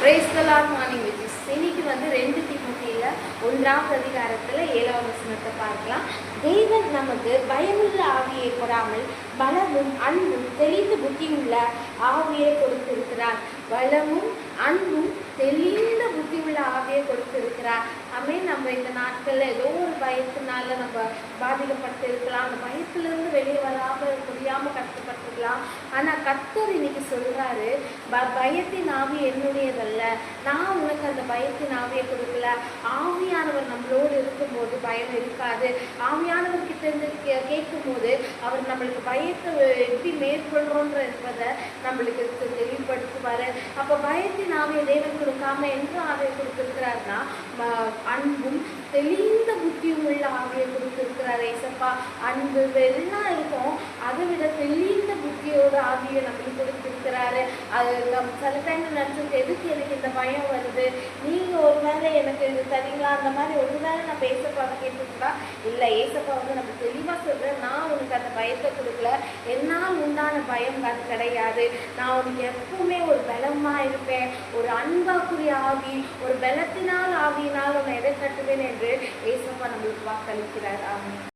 Praise the Lord. Morning with இன்னைக்கு 2 தீமோத்தேயுல 1ஆம் அதிகாரத்துல 7ஆம் வசனத்தை பார்க்கலாம். தேவன் நமக்கு பயமுள்ள ஆவியை கொடாமல் பலமும் அன்பும் தெளிந்த புத்தியுள்ள ஆவியை கொடுத்திருக்கிறார். பலமும் அன்பும் தெளிந்த புத்தி உள்ள ஆவியை கொடுத்திருக்கிறார். நம்ம இந்த நாட்கள்ல ஏதோ ஒரு பயத்தினால நம்ம பாதிக்கப்பட்டு இருக்கலாம். அந்த பயத்திலிருந்து வெளியே வராம முடியாம கஷ்டப்பட்டுருக்கலாம். ஆனா கர்த்தர் இன்னைக்கு சொல்றாரு, பயத்தின் ஆவி என்னுடையதல்ல, நான் உனக்கு அந்த பயத்தின் ஆவியை கொடுக்கல. ஆவியானவர் நம்மளோடு இருக்கும்போது பயம் இருக்காது. ஆவியானவர் கிட்ட இருந்து கேட்கும் போது அவர் நம்மளுக்கு பயத்தை எப்படி மேற்கொள்றோன்ற என்பதை நம்மளுக்கு தெளிவுபடுத்துவாரு. அப்ப பயத்தின் ஆவியை தேவன் கொடுக்காம என்ற ஆவியை கொடுத்திருக்கிறார்னா அன்பும் தெளிந்த புத்தியும் உள்ள ஆவியை கொடுத்திருக்கிறார். ஏசப்பா அன்பு எல்லாம் இருக்கும், அதை விட தெளிந்த புத்தியோட ஆவியை நம்மளுக்கு கொடுத்திருக்கிறாரு. அது சில டைம் நினைச்சிருக்கு, எதுக்கு எனக்கு இந்த பயம் வருது, நீங்க ஒருவேளை எனக்கு இது தரீங்களா, அந்த மாதிரி ஒருவேளை நம்ம ஏசப்பாவை கேட்டுருக்கா இல்லை. ஏசப்பா நம்ம தெளிவா சொல்றேன், நான் உனக்கு அந்த பயத்தை கொடுக்கல, என்னால் உண்டான பயம் அது கிடையாது. நான் உனக்கு எப்பவுமே ஒரு பலமா இருப்பேன், ஒரு அன்பாக்குரிய ஆவி, ஒரு பலத்தினால் ஆவியினால் உன்னை எதை கட்டுவேன் என்று ஏசப்பா நம்மளுக்கு வாக்களிக்கிறார். ஆமென்.